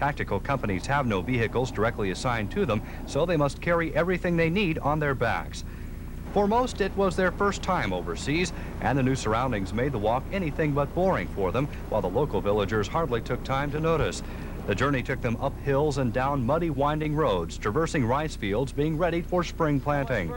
Tactical companies have no vehicles directly assigned to them, so they must carry everything they need on their backs. For most, it was their first time overseas, and the new surroundings made the walk anything but boring for them, while the local villagers hardly took time to notice. The journey took them up hills and down muddy, winding roads, traversing rice fields, being ready for spring planting.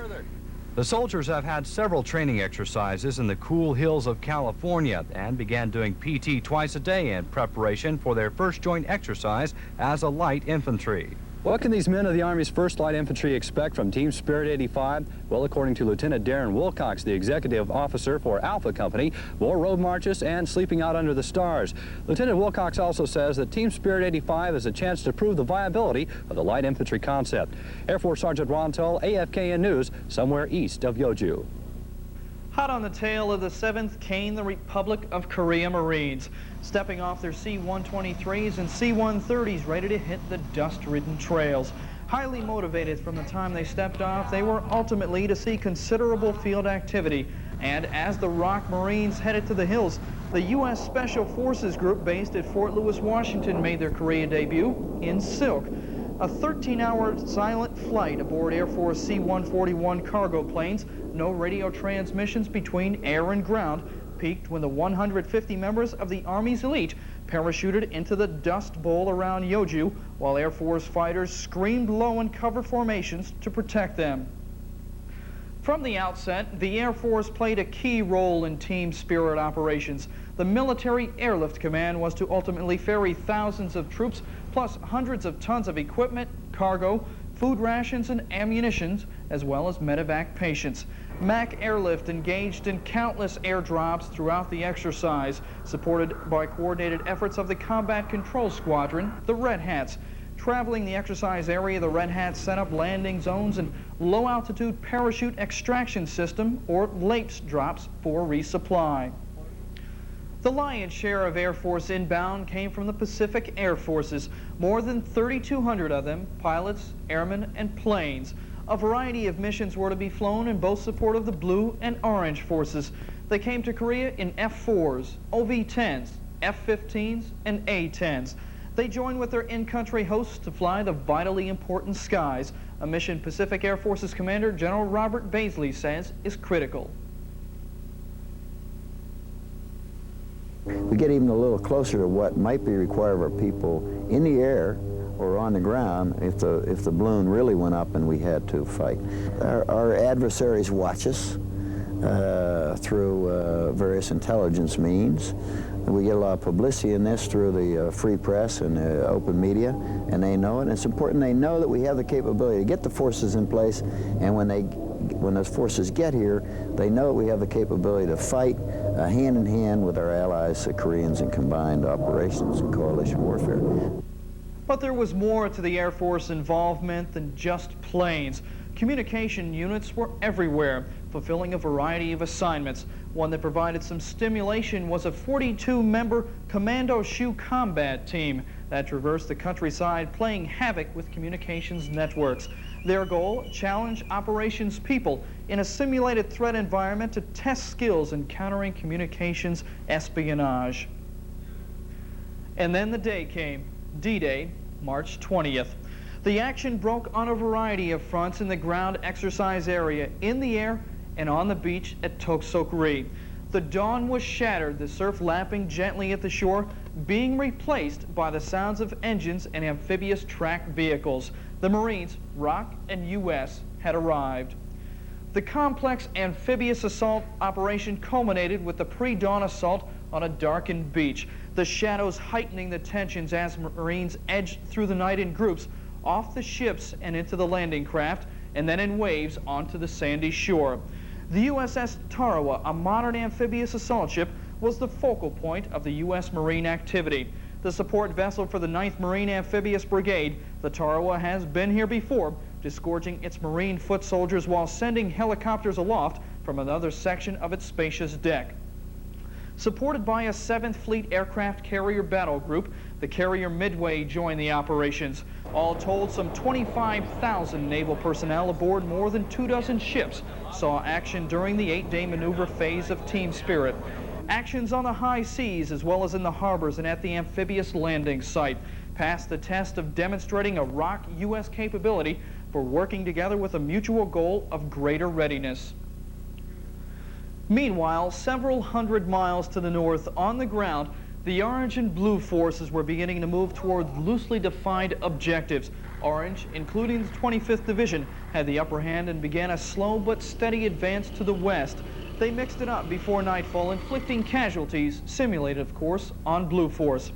The soldiers have had several training exercises in the cool hills of California and began doing PT twice a day in preparation for their first joint exercise as a light infantry. What can these men of the Army's 1st Light Infantry expect from Team Spirit 85? Well, according to Lieutenant Darren Wilcox, the executive officer for Alpha Company, more road marches and sleeping out under the stars. Lieutenant Wilcox also says that Team Spirit 85 is a chance to prove the viability of the light infantry concept. Air Force Sergeant Ron Tull, AFKN News, somewhere east of Yeoju. Hot on the tail of the 7th came the Republic of Korea Marines, stepping off their C-123s and C-130s ready to hit the dust-ridden trails. Highly motivated from the time they stepped off, they were ultimately to see considerable field activity. And as the ROK Marines headed to the hills, the U.S. Special Forces Group based at Fort Lewis, Washington made their Korea debut in Silk. A 13-hour silent flight aboard Air Force C-141 cargo planes, no radio transmissions between air and ground, peaked when the 150 members of the Army's elite parachuted into the Dust Bowl around Yeoju, while Air Force fighters screamed low in cover formations to protect them. From the outset, the Air Force played a key role in Team Spirit operations. The Military Airlift Command was to ultimately ferry thousands of troops, plus hundreds of tons of equipment, cargo, food rations, and ammunitions, as well as medevac patients. MAC Airlift engaged in countless airdrops throughout the exercise, supported by coordinated efforts of the Combat Control Squadron, the Red Hats. Traveling the exercise area, the Red Hats set up landing zones and low-altitude parachute extraction system, or LAPS drops, for resupply. The lion's share of Air Force inbound came from the Pacific Air Forces, more than 3,200 of them, pilots, airmen, and planes. A variety of missions were to be flown in both support of the Blue and Orange Forces. They came to Korea in F-4s, OV-10s, F-15s, and A-10s. They joined with their in-country hosts to fly the vitally important skies, a mission Pacific Air Forces Commander General Robert Baisley says is critical. We get even a little closer to what might be required of our people in the air or on the ground if the balloon really went up and we had to fight. Our adversaries watch us through various intelligence means. We get a lot of publicity in this through the free press and the open media, and they know it. And it's important they know that we have the capability to get the forces in place, and when those forces get here, they know that we have the capability to fight hand in hand with our allies, the Koreans, in combined operations and coalition warfare. But there was more to the Air Force involvement than just planes. Communication units were everywhere, fulfilling a variety of assignments. One that provided some stimulation was a 42-member Commando Shoe Combat Team that traversed the countryside playing havoc with communications networks. Their goal, challenge operations people in a simulated threat environment to test skills in countering communications espionage. And then the day came, D-Day, March 20th. The action broke on a variety of fronts in the ground exercise area, in the air, and on the beach at Toksokri. The dawn was shattered, the surf lapping gently at the shore, being replaced by the sounds of engines and amphibious tracked vehicles. The Marines, ROK and US, had arrived. The complex amphibious assault operation culminated with the pre-dawn assault on a darkened beach, the shadows heightening the tensions as Marines edged through the night in groups, off the ships and into the landing craft, and then in waves onto the sandy shore. The USS Tarawa, a modern amphibious assault ship, was the focal point of the U.S. Marine activity. The support vessel for the 9th Marine Amphibious Brigade, the Tarawa has been here before, disgorging its Marine foot soldiers while sending helicopters aloft from another section of its spacious deck. Supported by a 7th Fleet Aircraft Carrier Battle Group, the carrier Midway joined the operations. All told, some 25,000 naval personnel aboard more than 24 ships saw action during the 8-day maneuver phase of Team Spirit. Actions on the high seas as well as in the harbors and at the amphibious landing site. passed the test of demonstrating a ROK U.S. capability for working together with a mutual goal of greater readiness. Meanwhile, several hundred miles to the north on the ground, the Orange and Blue forces were beginning to move toward loosely defined objectives. Orange, including the 25th Division, had the upper hand and began a slow but steady advance to the west. They mixed it up before nightfall, inflicting casualties, simulated, of course, on Blue Force.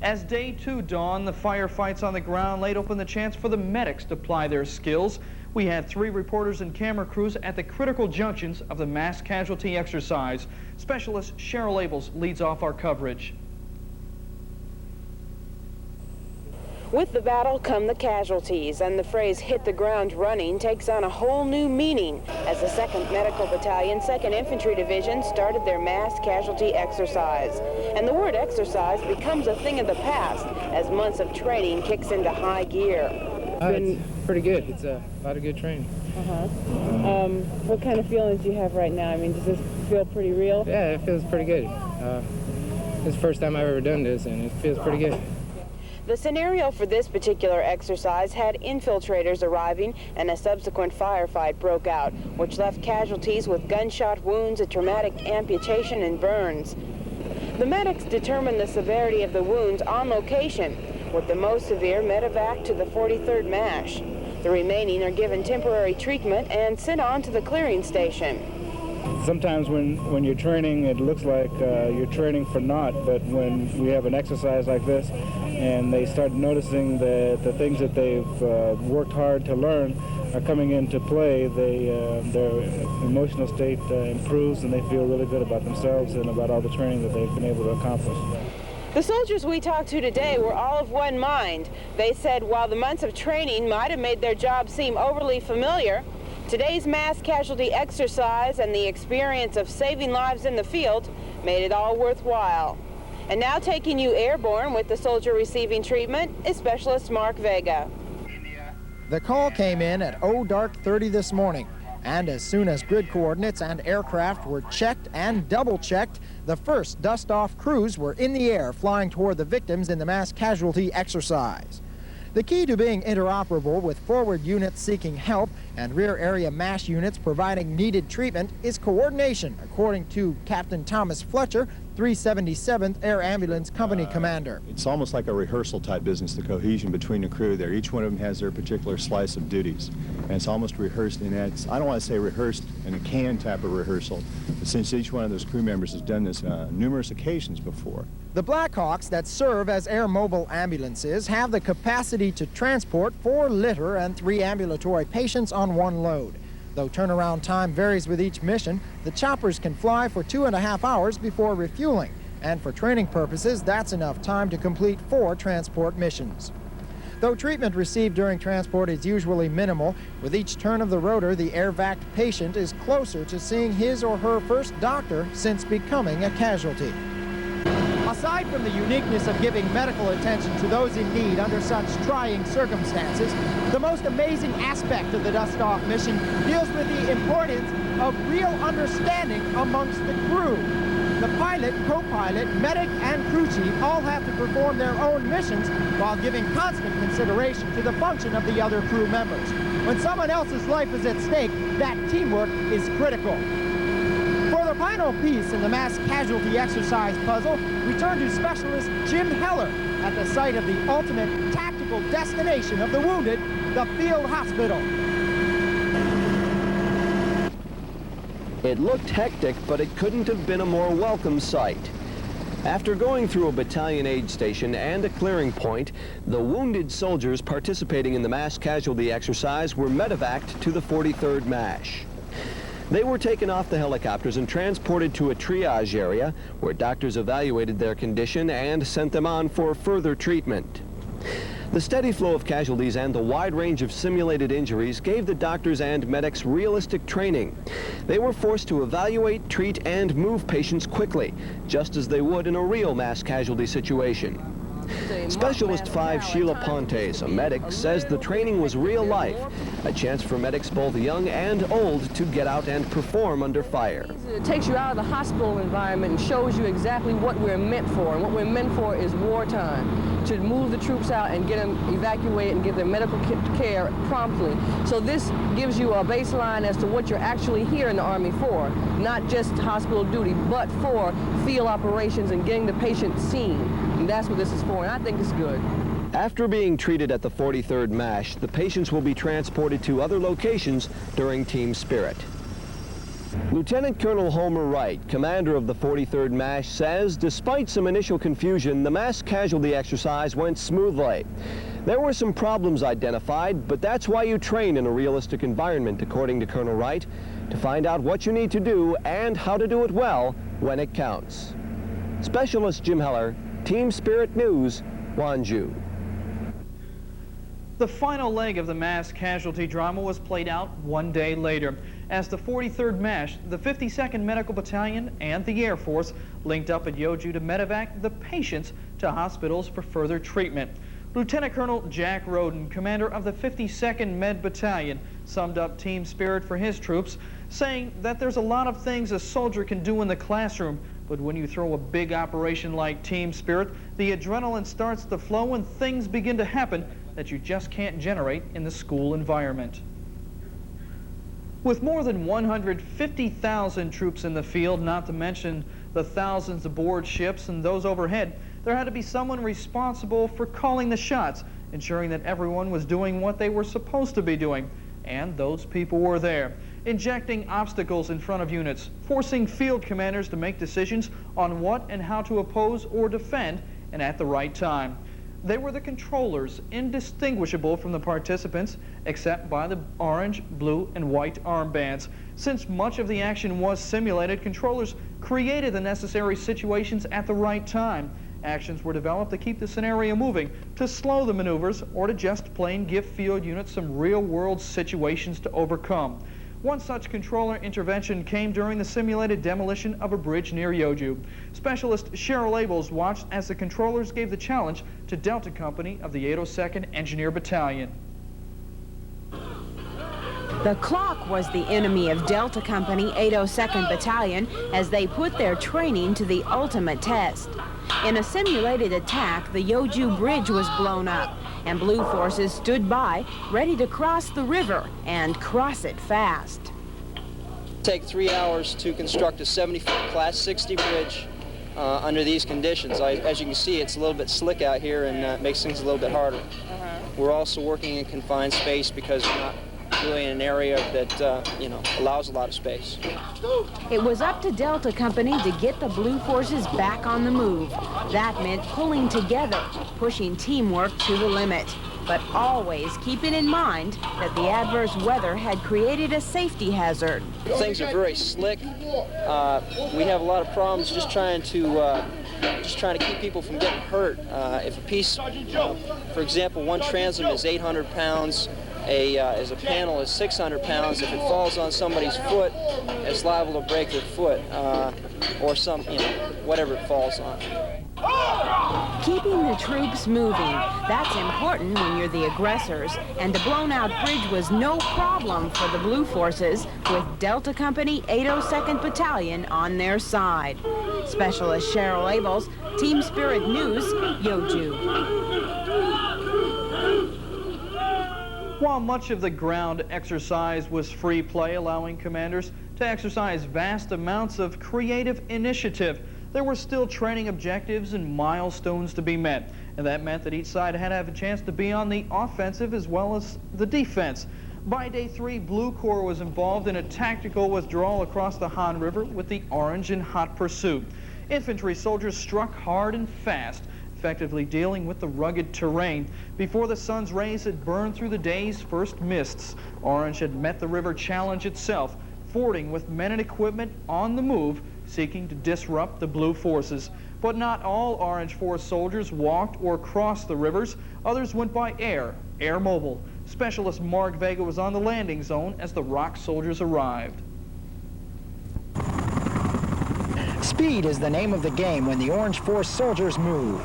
As day 2 dawned, the firefights on the ground laid open the chance for the medics to ply their skills. We had 3 reporters and camera crews at the critical junctions of the mass casualty exercise. Specialist Sharrell Ables leads off our coverage. With the battle come the casualties, and the phrase "hit the ground running" takes on a whole new meaning as the 2nd Medical Battalion, 2nd Infantry Division started their mass casualty exercise. And the word exercise becomes a thing of the past as months of training kicks into high gear. It's pretty good. It's a lot of good training. What kind of feelings do you have right now? I mean, does this feel pretty real? Yeah, it feels pretty good. It's the first time I've ever done this, and it feels pretty good. The scenario for this particular exercise had infiltrators arriving, and a subsequent firefight broke out, which left casualties with gunshot wounds, a traumatic amputation, and burns. The medics determined the severity of the wounds on location, with the most severe medevac to the 43rd MASH. The remaining are given temporary treatment and sent on to the clearing station. Sometimes when you're training, it looks like you're training for naught, but when we have an exercise like this and they start noticing that the things that they've worked hard to learn are coming into play, their emotional state improves, and they feel really good about themselves and about all the training that they've been able to accomplish. The soldiers we talked to today were all of one mind. They said while the months of training might have made their job seem overly familiar, today's mass casualty exercise and the experience of saving lives in the field made it all worthwhile. And now taking you airborne with the soldier receiving treatment is Specialist Mark Vega. The call came in at dark 30 this morning, and as soon as grid coordinates and aircraft were checked and double-checked, the first dust-off crews were in the air flying toward the victims in the mass casualty exercise. The key to being interoperable with forward units seeking help and rear area MASH units providing needed treatment is coordination, according to Captain Thomas Fletcher, 377th Air Ambulance Company Commander. It's almost like a rehearsal type business, the cohesion between the crew there. Each one of them has their particular slice of duties, and it's almost rehearsed in that. I don't want to say rehearsed in a can type of rehearsal, but since each one of those crew members has done this numerous occasions before. The Blackhawks that serve as air mobile ambulances have the capacity to transport 4 litter and 3 ambulatory patients on one load. Though turnaround time varies with each mission, the choppers can fly for 2.5 hours before refueling, and for training purposes, that's enough time to complete 4 transport missions. Though treatment received during transport is usually minimal, with each turn of the rotor, the air-vac patient is closer to seeing his or her first doctor since becoming a casualty. Aside from the uniqueness of giving medical attention to those in need under such trying circumstances, the most amazing aspect of the dust-off mission deals with the importance of real understanding amongst the crew. The pilot, co-pilot, medic, and crew chief all have to perform their own missions while giving constant consideration to the function of the other crew members. When someone else's life is at stake, that teamwork is critical. For the final piece in the mass casualty exercise puzzle, we turn to Specialist Jim Heller at the site of the ultimate tactical destination of the wounded, the field hospital. It looked hectic, but it couldn't have been a more welcome sight. After going through a battalion aid station and a clearing point, the wounded soldiers participating in the mass casualty exercise were medevaced to the 43rd MASH. They were taken off the helicopters and transported to a triage area where doctors evaluated their condition and sent them on for further treatment. The steady flow of casualties and the wide range of simulated injuries gave the doctors and medics realistic training. They were forced to evaluate, treat, and move patients quickly, just as they would in a real mass casualty situation. Specialist 5 Sheila Pontes, a medic, says the training was real life, a chance for medics both young and old to get out and perform under fire. It takes you out of the hospital environment and shows you exactly what we're meant for, and what we're meant for is wartime. to move the troops out and get them evacuated and give them medical care promptly. So this gives you a baseline as to what you're actually here in the Army for, not just hospital duty, but for field operations and getting the patient seen. And that's what this is for, and I think it's good. After being treated at the 43rd MASH, the patients will be transported to other locations during Team Spirit. Lieutenant Colonel Homer Wright, commander of the 43rd MASH, says despite some initial confusion, the mass casualty exercise went smoothly. There were some problems identified, but that's why you train in a realistic environment, according to Colonel Wright, to find out what you need to do and how to do it well when it counts. Specialist Jim Heller, Team Spirit News, Wanju. The final leg of the mass casualty drama was played out one day later, as the 43rd MASH, the 52nd Medical Battalion, and the Air Force linked up at Yeoju to medevac the patients to hospitals for further treatment. Lieutenant Colonel Jack Roden, commander of the 52nd Med Battalion, summed up Team Spirit for his troops, saying that there's a lot of things a soldier can do in the classroom, but when you throw a big operation like Team Spirit, the adrenaline starts to flow and things begin to happen that you just can't generate in the school environment. With more than 150,000 troops in the field, not to mention the thousands aboard ships and those overhead, there had to be someone responsible for calling the shots, ensuring that everyone was doing what they were supposed to be doing. And those people were there, injecting obstacles in front of units, forcing field commanders to make decisions on what and how to oppose or defend, and at the right time. They were the controllers, indistinguishable from the participants, except by the orange, blue, and white armbands. Since much of the action was simulated, controllers created the necessary situations at the right time. Actions were developed to keep the scenario moving, to slow the maneuvers, or to just plain give field units some real-world situations to overcome. One such controller intervention came during the simulated demolition of a bridge near Yeoju. Specialist Sharrell Ables watched as the controllers gave the challenge to Delta Company of the 802nd Engineer Battalion. The clock was the enemy of Delta Company 802nd Battalion as they put their training to the ultimate test. In a simulated attack, the Yeoju Bridge was blown up, and Blue forces stood by, ready to cross the river and cross it fast. Take 3 hours to construct a 70-foot Class 60 bridge under these conditions. As you can see, it's a little bit slick out here and makes things a little bit harder. We're also working in confined space because we're not really in an area that, allows a lot of space. It was up to Delta Company to get the Blue forces back on the move. That meant pulling together, pushing teamwork to the limit, but always keeping in mind that the adverse weather had created a safety hazard. Things are very slick. We have a lot of problems just trying to keep people from getting hurt. If a piece, for example, one transom is 800 pounds, as a panel is 600 pounds. If it falls on somebody's foot, it's liable to break their foot, or whatever it falls on. Keeping the troops moving, that's important when you're the aggressors, and the blown-out bridge was no problem for the Blue forces, with Delta Company 802nd Battalion on their side. Specialist Sharrell Ables, Team Spirit News, Yeoju. While much of the ground exercise was free play, allowing commanders to exercise vast amounts of creative initiative, there were still training objectives and milestones to be met, and that meant that each side had to have a chance to be on the offensive as well as the defense. By day 3, Blue Corps was involved in a tactical withdrawal across the Han River with the Orange in hot pursuit. Infantry soldiers struck hard and fast, effectively dealing with the rugged terrain. Before the sun's rays had burned through the day's first mists, Orange had met the river challenge itself, fording with men and equipment on the move, seeking to disrupt the Blue forces. But not all Orange Force soldiers walked or crossed the rivers. Others went by air mobile. Specialist Mark Vega was on the landing zone as the ROK soldiers arrived. Speed is the name of the game when the Orange Force soldiers move.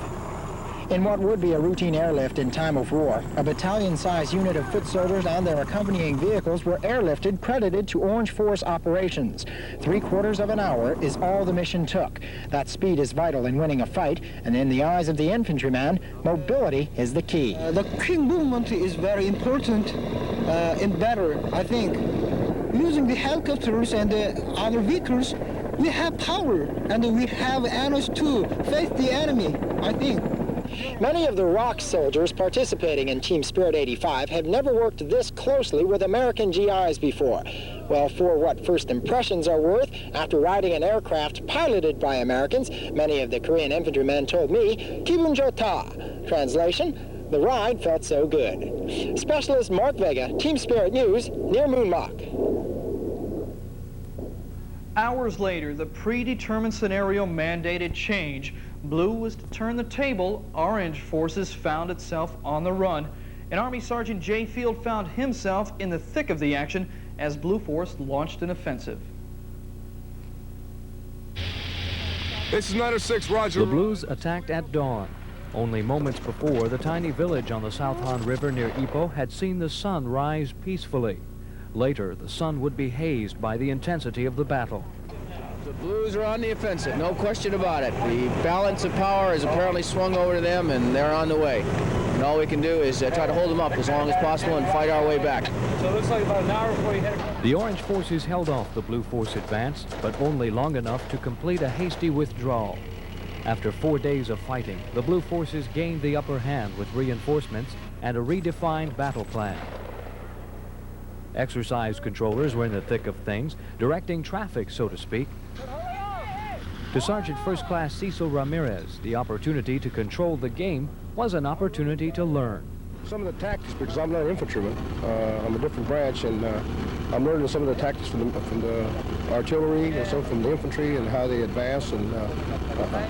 In what would be a routine airlift in time of war, a battalion-sized unit of foot soldiers and their accompanying vehicles were airlifted, credited to Orange Force operations. 3/4 of an hour is all the mission took. That speed is vital in winning a fight, and in the eyes of the infantryman, mobility is the key. The quick movement is very important in battle, I think. Using the helicopters and the other vehicles, we have power, and we have energy to face the enemy, I think. Many of the ROK soldiers participating in Team Spirit 85 have never worked this closely with American GIs before. Well, for what first impressions are worth, after riding an aircraft piloted by Americans, many of the Korean infantrymen told me, "기분 좋다." Translation, the ride felt so good. Specialist Mark Vega, Team Spirit News, near Moonmock. Hours later, the predetermined scenario mandated change. Blue was to turn the table. Orange forces found itself on the run. And Army Sergeant Jay Field found himself in the thick of the action as Blue Force launched an offensive. This is 906, Roger. The Blues attacked at dawn. Only moments before, the tiny village on the South Han River near Ipoh had seen the sun rise peacefully. Later, the sun would be hazed by the intensity of the battle. The Blues are on the offensive, no question about it. The balance of power has apparently swung over to them, and they're on the way. And all we can do is try to hold them up as long as possible and fight our way back. So it looks like about an hour before you head. The Orange forces held off the Blue Force advance, but only long enough to complete a hasty withdrawal. After 4 days of fighting, the Blue forces gained the upper hand with reinforcements and a redefined battle plan. Exercise controllers were in the thick of things, directing traffic, so to speak. To Sergeant First Class Cecil Ramirez, the opportunity to control the game was an opportunity to learn. Some of the tactics, because I'm not an infantryman, I'm a different branch, and I'm learning some of the tactics from the artillery and some from the infantry and how they advance, and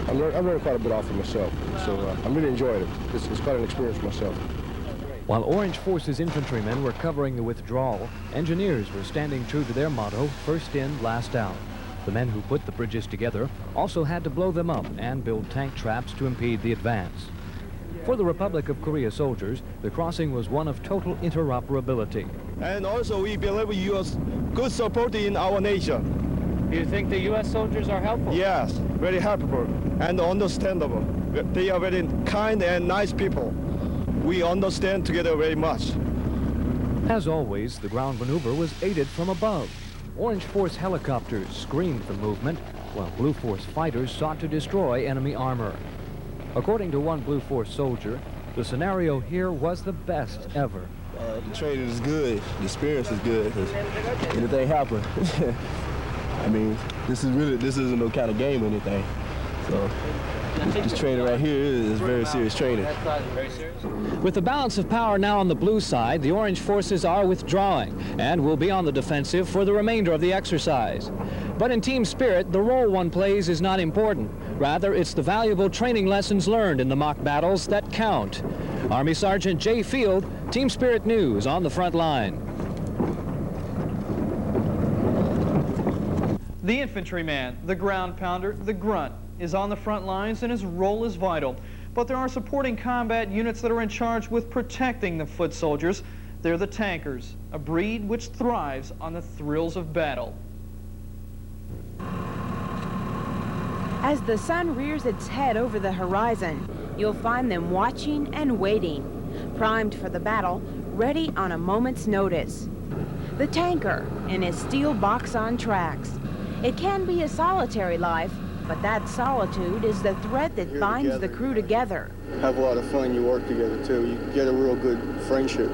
I'm learning quite a bit off of myself. So I'm really enjoying it. It's quite an experience for myself. While Orange Forces infantrymen were covering the withdrawal, engineers were standing true to their motto, first in, last out. The men who put the bridges together also had to blow them up and build tank traps to impede the advance. For the Republic of Korea soldiers, the crossing was one of total interoperability. And also we believe U.S. good support in our nation. Do you think the U.S. soldiers are helpful? Yes, very helpful and understandable. They are very kind and nice people. We understand together very much. As always, the ground maneuver was aided from above. Orange Force helicopters screened the movement, while Blue Force fighters sought to destroy enemy armor. According to one Blue Force soldier, the scenario here was the best ever. The training is good, the experience is good, because anything happen. I mean, this isn't no kind of game or anything. So this training right here is very serious training. With the balance of power now on the blue side, the Orange forces are withdrawing and will be on the defensive for the remainder of the exercise. But in team spirit, the role one plays is not important. Rather, it's the valuable training lessons learned in the mock battles that count. Army Sergeant Jay Field, Team Spirit News on the front line. The infantryman, the ground pounder, the grunt, is on the front lines and his role is vital. But there are supporting combat units that are in charge with protecting the foot soldiers. They're the tankers, a breed which thrives on the thrills of battle. As the sun rears its head over the horizon, you'll find them watching and waiting, primed for the battle, ready on a moment's notice. The tanker in his steel box on tracks. It can be a solitary life, but that solitude is the thread that binds the crew together. Have a lot of fun, you work together too. You get a real good friendship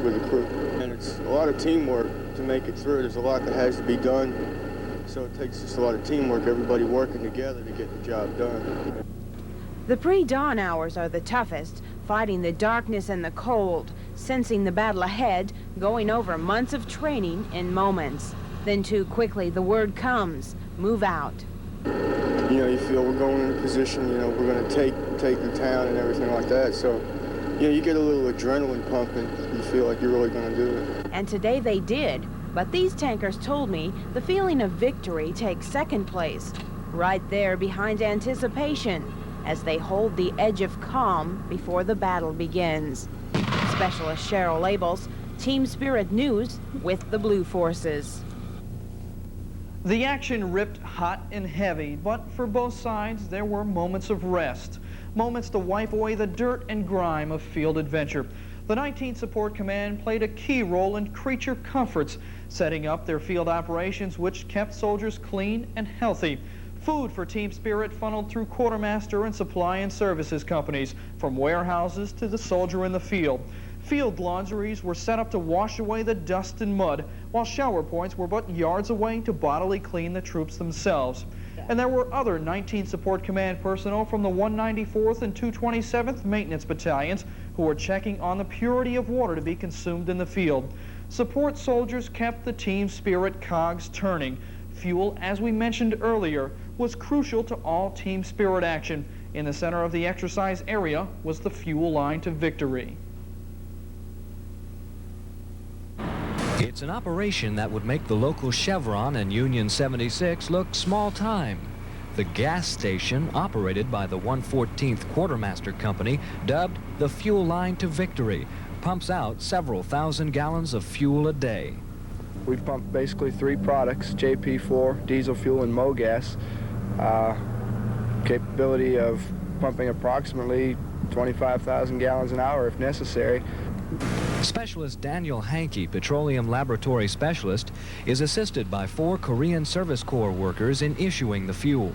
with the crew. And it's a lot of teamwork to make it through. There's a lot that has to be done. So it takes just a lot of teamwork, everybody working together to get the job done. The pre-dawn hours are the toughest, fighting the darkness and the cold, sensing the battle ahead, going over months of training in moments. Then too quickly the word comes, move out. You know, you feel we're going in a position, you know, we're going to take the town and everything like that. So, you know, you get a little adrenaline pumping. You feel like you're really going to do it. And today they did. But these tankers told me the feeling of victory takes second place, right there behind anticipation. as they hold the edge of calm before the battle begins. Specialist Sharrell Ables, Team Spirit News with the Blue Forces. The action ripped hot and heavy, but for both sides there were moments of rest, moments to wipe away the dirt and grime of field adventure. The 19th Support Command played a key role in creature comforts, setting up their field operations which kept soldiers clean and healthy. Food for Team Spirit funneled through quartermaster and supply and services companies, from warehouses to the soldier in the field. Field laundries were set up to wash away the dust and mud, while shower points were but yards away to bodily clean the troops themselves. And there were other 19th Support Command personnel from the 194th and 227th Maintenance Battalions who were checking on the purity of water to be consumed in the field. Support soldiers kept the Team Spirit cogs turning. Fuel, as we mentioned earlier, was crucial to all Team Spirit action. In the center of the exercise area was the fuel line to victory. It's an operation that would make the local Chevron and Union 76 look small time. The gas station, operated by the 114th Quartermaster Company, dubbed the Fuel Line to Victory, pumps out several thousand gallons of fuel a day. We pump basically three products, JP4, diesel fuel, and MoGas. Capability of pumping approximately 25,000 gallons an hour if necessary. Specialist Daniel Hankey, Petroleum Laboratory Specialist, is assisted by 4 Korean Service Corps workers in issuing the fuel.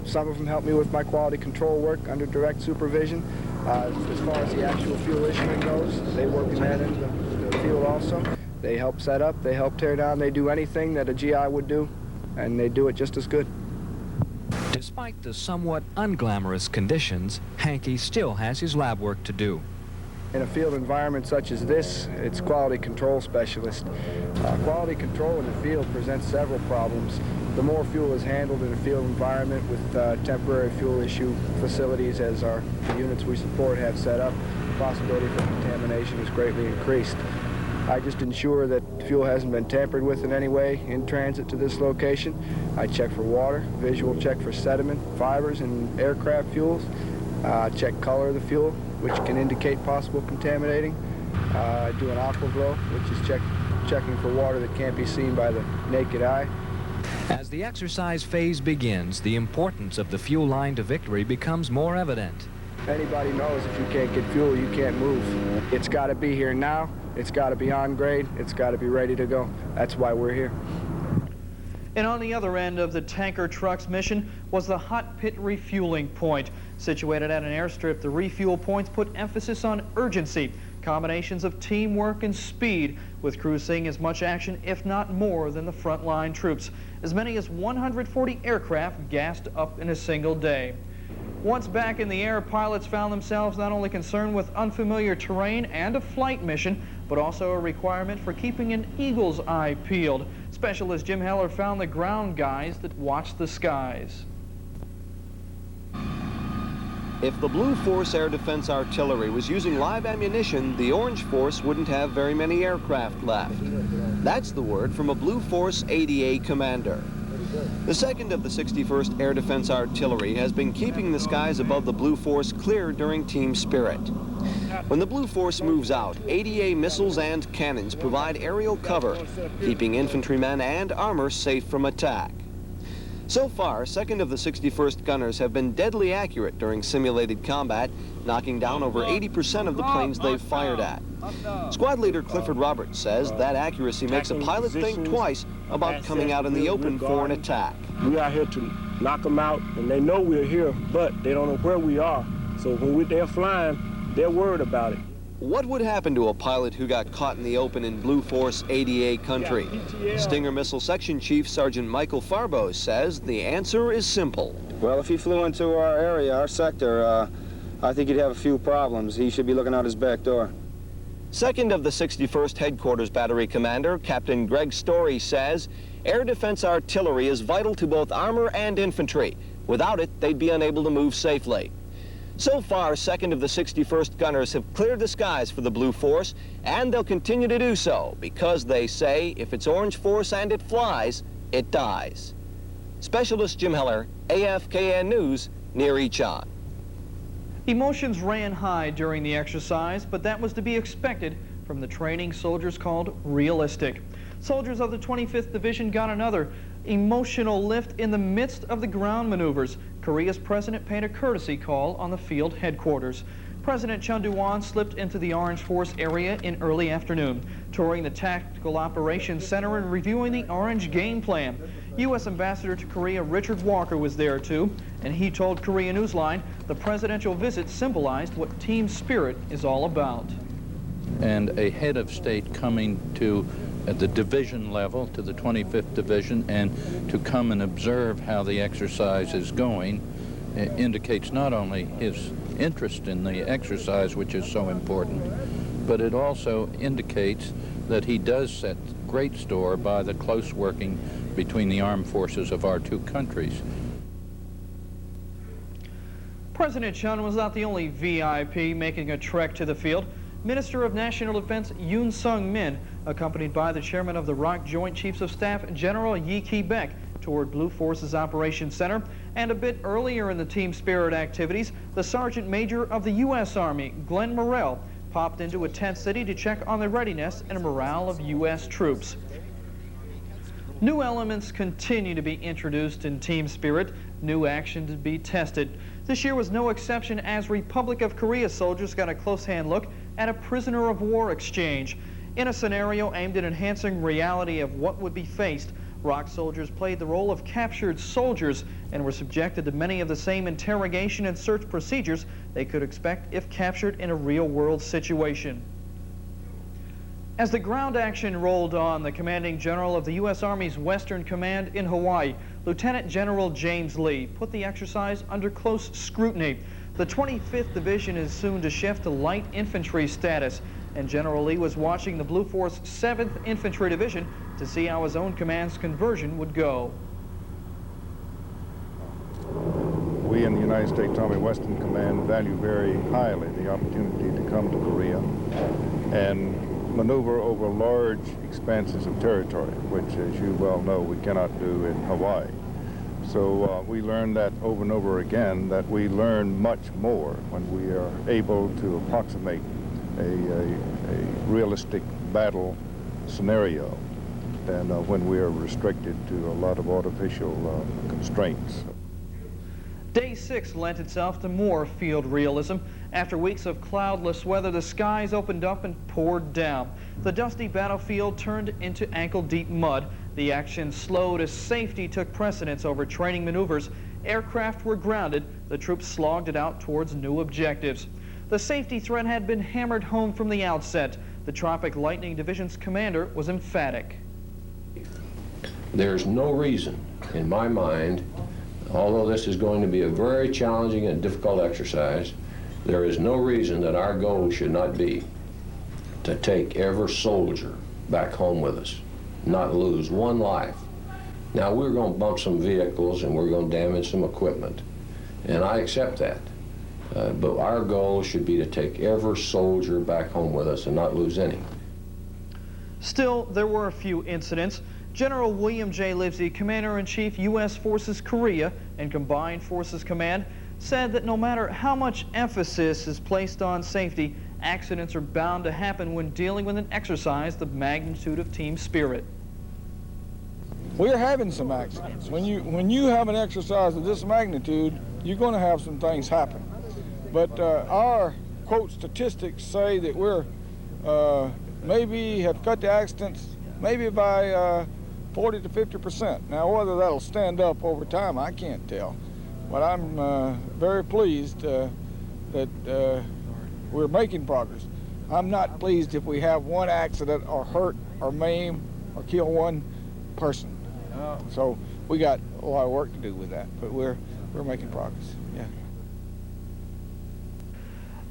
Some of them help me with my quality control work under direct supervision. As far as the actual fuel issuing goes, they work in that end of the field also. They help set up, they help tear down, they do anything that a GI would do, and they do it just as good. Despite the somewhat unglamorous conditions, Hankey still has his lab work to do. In a field environment such as this, it's quality control specialist. Quality control in the field presents several problems. The more fuel is handled in a field environment with temporary fuel issue facilities, as the units we support have set up, the possibility for contamination is greatly increased. I just ensure that fuel hasn't been tampered with in any way in transit to this location. I check for water, visual check for sediment, fibers, and aircraft fuels. Check color of the fuel, which can indicate possible contaminating. I do an aqua glow, which is checking for water that can't be seen by the naked eye. As the exercise phase begins, the importance of the fuel line to victory becomes more evident. Anybody knows if you can't get fuel, you can't move. It's got to be here now. It's got to be on grade. It's got to be ready to go. That's why we're here. And on the other end of the tanker truck's mission was the hot pit refueling point. Situated at an airstrip, the refuel points put emphasis on urgency, combinations of teamwork and speed, with crews seeing as much action, if not more, than the frontline troops. As many as 140 aircraft gassed up in a single day. Once back in the air, pilots found themselves not only concerned with unfamiliar terrain and a flight mission, but also a requirement for keeping an eagle's eye peeled. Specialist Jim Heller found the ground guys that watch the skies. If the Blue Force Air Defense Artillery was using live ammunition, the Orange Force wouldn't have very many aircraft left. That's the word from a Blue Force ADA commander. The 2nd of the 61st Air Defense Artillery has been keeping the skies above the Blue Force clear during Team Spirit. When the Blue Force moves out, ADA missiles and cannons provide aerial cover, keeping infantrymen and armor safe from attack. So far, 2nd of the 61st Gunners have been deadly accurate during simulated combat, knocking down over 80% of the planes they've fired at. Squad leader Clifford Roberts says that accuracy makes a pilot think twice about coming out in the open for an attack. We are here to knock them out, and they know we're here, but they don't know where we are. So when they're flying, they're worried about it. What would happen to a pilot who got caught in the open in Blue Force ADA country? Stinger Missile Section Chief Sergeant Michael Farbo says the answer is simple. Well, if he flew into our area, our sector, I think he'd have a few problems. He should be looking out his back door. 2nd of the 61st Headquarters Battery Commander, Captain Greg Story, says air defense artillery is vital to both armor and infantry. Without it, they'd be unable to move safely. So far, 2nd of the 61st Gunners have cleared the skies for the Blue Force, and they'll continue to do so because they say if it's Orange Force and it flies, it dies. Specialist Jim Heller, AFKN News, near each eye. Emotions ran high during the exercise, but that was to be expected from the training soldiers called realistic. Soldiers of the 25th Division got another emotional lift in the midst of the ground maneuvers. Korea's president paid a courtesy call on the field headquarters. President Chun Doo-hwan slipped into the Orange Force area in early afternoon, touring the Tactical Operations Center and reviewing the Orange game plan. U.S. Ambassador to Korea Richard Walker was there too, and he told Korea Newsline the presidential visit symbolized what team spirit is all about. And a head of state coming to at the division level, to the 25th Division, and to come and observe how the exercise is going indicates not only his interest in the exercise, which is so important, but it also indicates that he does set great store by the close working between the armed forces of our two countries. President Chun was not the only VIP making a trek to the field. Minister of National Defense Yoon Sung-min, accompanied by the chairman of the ROK Joint Chiefs of Staff, General Yi Ki-baek, toured Blue Forces Operations Center. And a bit earlier in the team spirit activities, the Sergeant Major of the U.S. Army, Glenn Morrell, popped into a tent city to check on the readiness and morale of U.S. troops. New elements continue to be introduced in team spirit, new action to be tested. This year was no exception as Republic of Korea soldiers got a close-hand look at a prisoner of war exchange. In a scenario aimed at enhancing reality of what would be faced, ROK soldiers played the role of captured soldiers and were subjected to many of the same interrogation and search procedures they could expect if captured in a real-world situation. As the ground action rolled on, the commanding general of the U.S. Army's Western Command in Hawaii, Lieutenant General James Lee, put the exercise under close scrutiny. The 25th Division is soon to shift to light infantry status, and General Lee was watching the Blue Force 7th Infantry Division to see how his own command's conversion would go. We in the United States Army Western Command value very highly the opportunity to come to Korea and maneuver over large expanses of territory, which, as you well know, we cannot do in Hawaii. So we learned that over and over again, that we learn much more when we are able to approximate a realistic battle scenario than when we are restricted to a lot of artificial constraints. Day 6 lent itself to more field realism. After weeks of cloudless weather, the skies opened up and poured down. The dusty battlefield turned into ankle-deep mud. The action slowed as safety took precedence over training maneuvers. Aircraft were grounded. The troops slogged it out towards new objectives. The safety threat had been hammered home from the outset. The Tropic Lightning Division's commander was emphatic. There's no reason, in my mind, although this is going to be a very challenging and difficult exercise, there is no reason that our goal should not be to take every soldier back home with us, not lose one life. Now, we're going to bump some vehicles and we're going to damage some equipment, and I accept that. But our goal should be to take every soldier back home with us and not lose any. Still, there were a few incidents. General William J. Livesey, Commander-in-Chief, U.S. Forces Korea and Combined Forces Command, said that no matter how much emphasis is placed on safety, accidents are bound to happen when dealing with an exercise the magnitude of team spirit. We're having some accidents. When you have an exercise of this magnitude, you're going to have some things happen. But our, quote, statistics say that we're maybe have cut the accidents maybe by 40 to 50%. Now, whether that'll stand up over time, I can't tell. But I'm very pleased that we're making progress. I'm not pleased if we have one accident or hurt or maim or kill one person. So we got a lot of work to do with that, but we're making progress, yeah.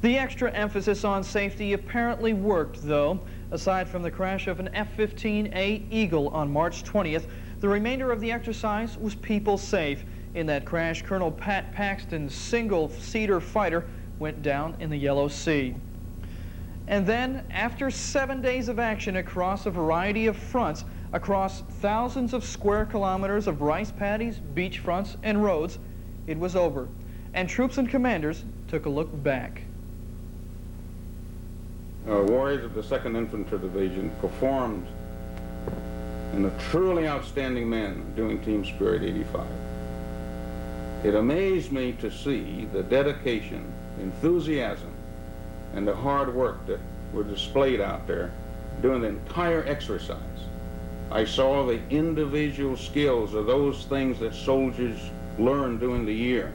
The extra emphasis on safety apparently worked, though. Aside from the crash of an F-15A Eagle on March 20th, the remainder of the exercise was people safe. In that crash, Colonel Pat Paxton's single-seater fighter went down in the Yellow Sea. And then, after 7 days of action across a variety of fronts, across thousands of square kilometers of rice paddies, beach fronts, and roads, it was over. and troops and commanders took a look back. Warriors of the 2nd Infantry Division performed in a truly outstanding manner during Team Spirit 85. It amazed me to see the dedication, enthusiasm, and the hard work that were displayed out there during the entire exercise. I saw the individual skills of those things that soldiers learn during the year.